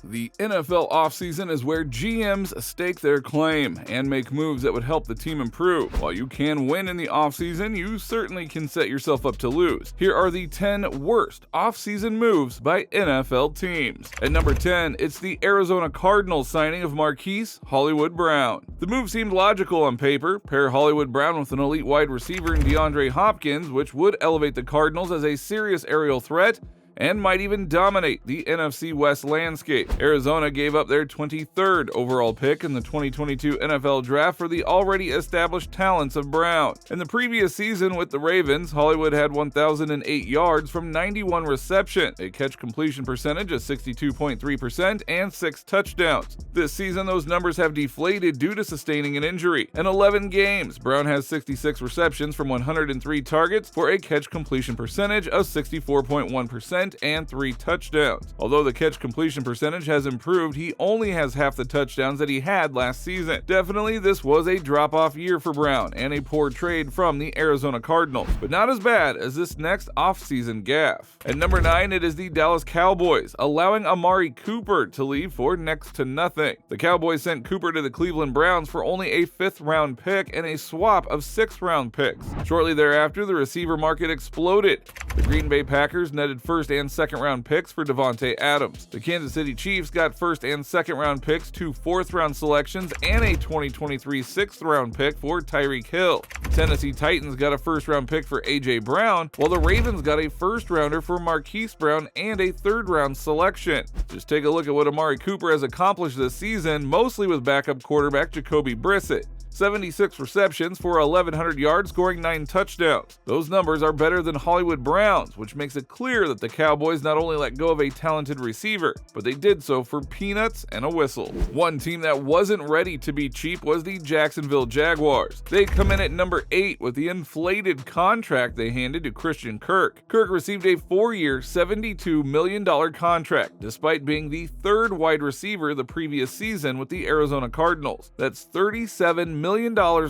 The NFL offseason is where GMs stake their claim and make moves that would help the team improve. While you can win in the offseason, you certainly can set yourself up to lose. Here are the 10 worst offseason moves by NFL teams. At number 10, it's the Arizona Cardinals signing of Marquise Hollywood Brown. The move seemed logical on paper. Pair Hollywood Brown with an elite wide receiver in DeAndre Hopkins, which would elevate the Cardinals as a serious aerial threat and might even dominate the NFC West landscape. Arizona gave up their 23rd overall pick in the 2022 NFL Draft for the already established talents of Brown. In the previous season with the Ravens, Hollywoood had 1,008 yards from 91 receptions, a catch completion percentage of 62.3%, and 6 touchdowns. This season, those numbers have deflated due to sustaining an injury. In 11 games, Brown has 66 receptions from 103 targets for a catch completion percentage of 64.1%. and 3 touchdowns. Although the catch completion percentage has improved, he only has half the touchdowns that he had last season. Definitely, this was a drop-off year for Brown and a poor trade from the Arizona Cardinals, but not as bad as this next offseason gaffe. At number 9, it is the Dallas Cowboys, allowing Amari Cooper to leave for next to nothing. The Cowboys sent Cooper to the Cleveland Browns for only a 5th-round pick and a swap of 6th-round picks. Shortly thereafter, the receiver market exploded. The Green Bay Packers netted 1st and 2nd round picks for Devontae Adams. The Kansas City Chiefs got 1st and 2nd round picks, 2 4th round selections, and a 2023 6th round pick for Tyreek Hill. The Tennessee Titans got a 1st round pick for A.J. Brown, while the Ravens got a 1st rounder for Marquise Brown and a 3rd round selection. Just take a look at what Amari Cooper has accomplished this season, mostly with backup quarterback Jacoby Brissett. 76 receptions for 1,100 yards, scoring 9 touchdowns. Those numbers are better than Hollywood Brown's, which makes it clear that the Cowboys not only let go of a talented receiver, but they did so for peanuts and a whistle. One team that wasn't ready to be cheap was the Jacksonville Jaguars. They come in at number 8 with the inflated contract they handed to Christian Kirk. Kirk received a 4-year, $72 million contract, despite being the 3rd wide receiver the previous season with the Arizona Cardinals. That's $37 million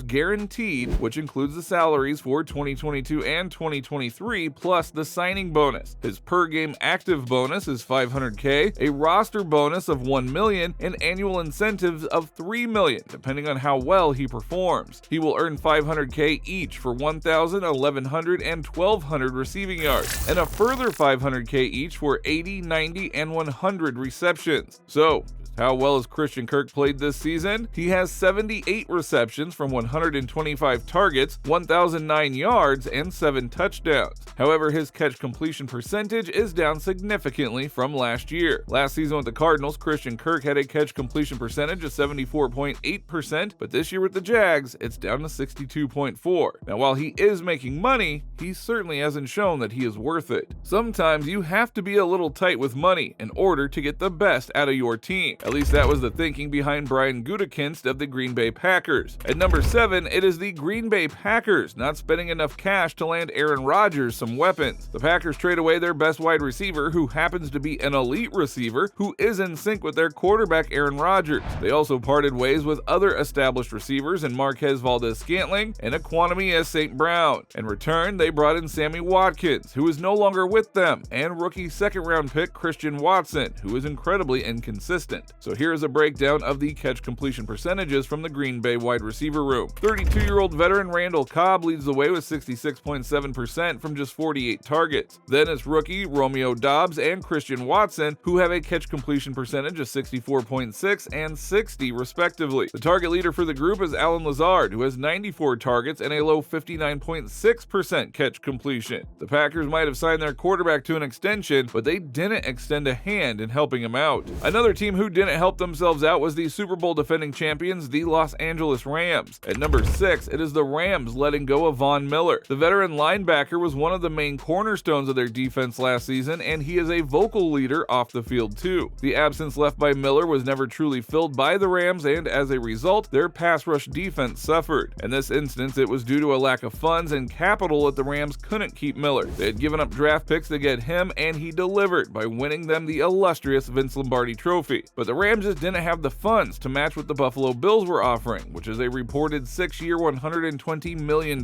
guaranteed, which includes the salaries for 2022 and 2023, plus the signing bonus. His per-game active bonus is $500K, a roster bonus of $1 million, and annual incentives of $3 million, depending on how well he performs. He will earn $500K each for 1,000, 1,100, and 1,200 receiving yards, and a further $500K each for 80, 90, and 100 receptions. So, how well has Christian Kirk played this season? He has 78 receptions from 125 targets, 1,009 yards, and 7 touchdowns. However, his catch completion percentage is down significantly from last year. Last season with the Cardinals, Christian Kirk had a catch completion percentage of 74.8%, but this year with the Jags, it's down to 62.4%. Now, while he is making money, he certainly hasn't shown that he is worth it. Sometimes you have to be a little tight with money in order to get the best out of your team. At least that was the thinking behind Brian Gutekunst of the Green Bay Packers. At number 7, it is the Green Bay Packers not spending enough cash to land Aaron Rodgers some weapons. The Packers trade away their best wide receiver, who happens to be an elite receiver, who is in sync with their quarterback Aaron Rodgers. They also parted ways with other established receivers in Marquez Valdes-Scantling and Equanimous St. Brown. In return, they brought in Sammy Watkins, who is no longer with them, and rookie 2nd round pick Christian Watson, who is incredibly inconsistent. So here's a breakdown of the catch completion percentages from the Green Bay wide receiver room. 32-year-old veteran Randall Cobb leads the way with 66.7% from just 48 targets. Then it's rookie Romeo Doubs and Christian Watson, who have a catch completion percentage of 64.6 and 60 respectively. The target leader for the group is Allen Lazard, who has 94 targets and a low 59.6% catch completion. The Packers might have signed their quarterback to an extension, but they didn't extend a hand in helping him out. Another team who didn't help themselves out was the Super Bowl defending champions, the Los Angeles Rams. At number 6, it is the Rams letting go of Von Miller. The veteran linebacker was one of the main cornerstones of their defense last season, and he is a vocal leader off the field too. The absence left by Miller was never truly filled by the Rams, and as a result, their pass rush defense suffered. In this instance, it was due to a lack of funds and capital that the Rams couldn't keep Miller. They had given up draft picks to get him, and he delivered by winning them the illustrious Vince Lombardi Trophy. But the Rams just didn't have the funds to match what the Buffalo Bills were offering, which is a reported 6-year, $120 million.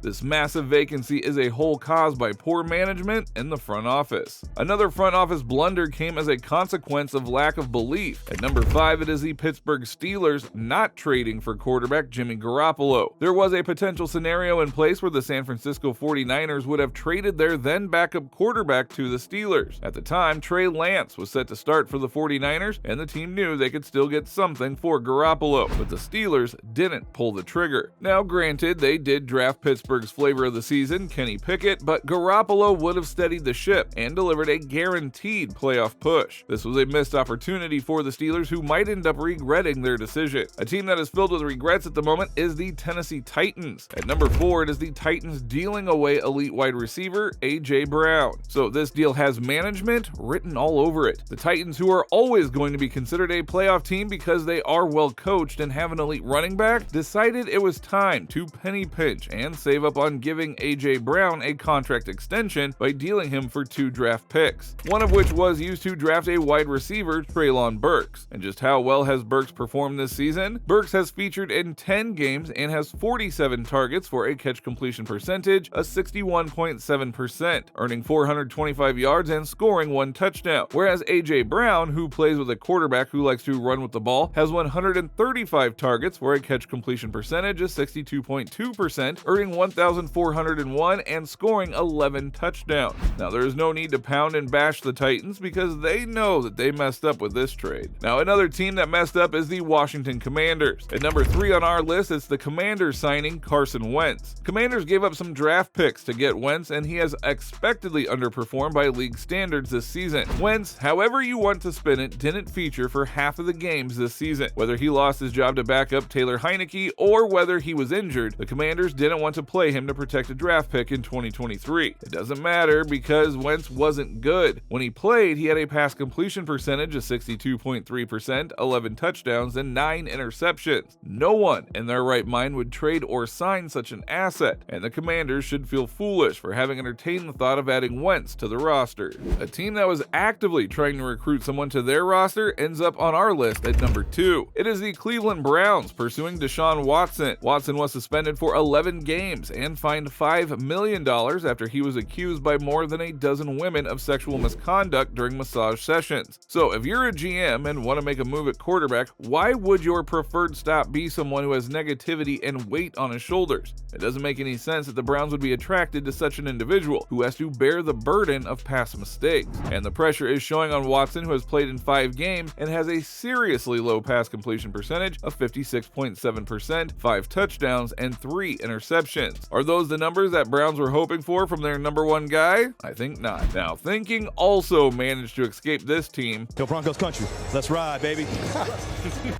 This massive vacancy is a whole caused by poor management in the front office. Another front office blunder came as a consequence of lack of belief. At number 5, it is the Pittsburgh Steelers not trading for quarterback Jimmy Garoppolo. There was a potential scenario in place where the San Francisco 49ers would have traded their then backup quarterback to the Steelers. At the time, Trey Lance was set to start for the 49ers, and the team knew they could still get something for Garoppolo, but the Steelers didn't pull the trigger. Now granted, they did draft Pittsburgh's flavor of the season, Kenny Pickett, but Garoppolo would have steadied the ship and delivered a guaranteed playoff push. This was a missed opportunity for the Steelers, who might end up regretting their decision. A team that is filled with regrets at the moment is the Tennessee Titans. At number 4, it is the Titans dealing away elite wide receiver A.J. Brown. So this deal has management written all over it. The Titans, who are always going to be considered a playoff team because they are well coached and have an elite running back, decided it was time to penny pinch and save up on giving A.J. Brown a contract extension by dealing him for 2 draft picks, one of which was used to draft a wide receiver, Treylon Burks. And just how well has Burks performed this season? Burks has featured in 10 games and has 47 targets for a catch completion percentage of 61.7%, earning 425 yards and scoring 1 touchdown, whereas A.J. Brown, who plays with a quarterback who likes to run with the ball, has 135 targets for a catch completion percentage of 62.2%, earning 1,401 and scoring 11 touchdowns. Now, there is no need to pound and bash the Titans because they know that they messed up with this trade. Now, another team that messed up is the Washington Commanders. At number 3 on our list, it's the Commanders signing Carson Wentz. Commanders gave up some draft picks to get Wentz, and he has expectedly underperformed by league standards this season. Wentz, however you want to spin it, didn't feature for half of the games this season. Whether he lost his job to backup Taylor Heineke or whether he was injured, the Commanders didn't want to play him to protect a draft pick in 2023. It doesn't matter because Wentz wasn't good. When he played, he had a pass completion percentage of 62.3%, 11 touchdowns, and 9 interceptions. No one in their right mind would trade or sign such an asset, and the Commanders should feel foolish for having entertained the thought of adding Wentz to the roster. A team that was actively trying to recruit someone to their roster ends up on our list at number 2. It is the Cleveland Browns pursuing Deshaun Watson. Watson was suspended for 11 games and fined $5 million after he was accused by more than a dozen women of sexual misconduct during massage sessions. So if you're a GM and want to make a move at quarterback, why would your preferred stop be someone who has negativity and weight on his shoulders? It doesn't make any sense that the Browns would be attracted to such an individual who has to bear the burden of past mistakes. And the pressure is showing on Watson, who has played in 5 games and has a seriously low pass completion percentage of 56.7%, 5 touchdowns, and 3 interceptions. Are those the numbers that Browns were hoping for from their number 1 guy? I think not. Now, thinking also managed to escape this team. Go Broncos country. Let's ride, baby.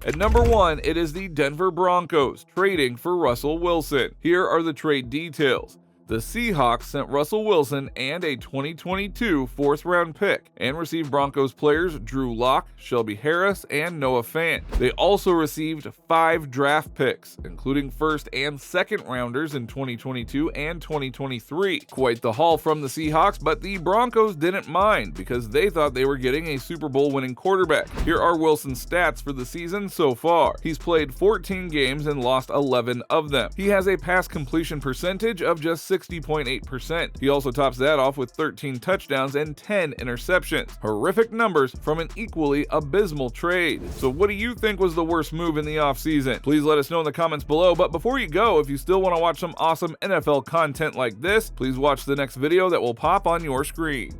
At number 1, it is the Denver Broncos trading for Russell Wilson. Here are the trade details. The Seahawks sent Russell Wilson and a 2022 4th-round pick and received Broncos players Drew Lock, Shelby Harris, and Noah Fant. They also received 5 draft picks, including 1st and 2nd rounders in 2022 and 2023. Quite the haul from the Seahawks, but the Broncos didn't mind because they thought they were getting a Super Bowl winning quarterback. Here are Wilson's stats for the season so far. He's played 14 games and lost 11 of them. He has a pass completion percentage of just 60.8%. He also tops that off with 13 touchdowns and 10 interceptions. Horrific numbers from an equally abysmal trade. So what do you think was the worst move in the offseason? Please let us know in the comments below, but before you go, if you still want to watch some awesome NFL content like this, please watch the next video that will pop on your screen.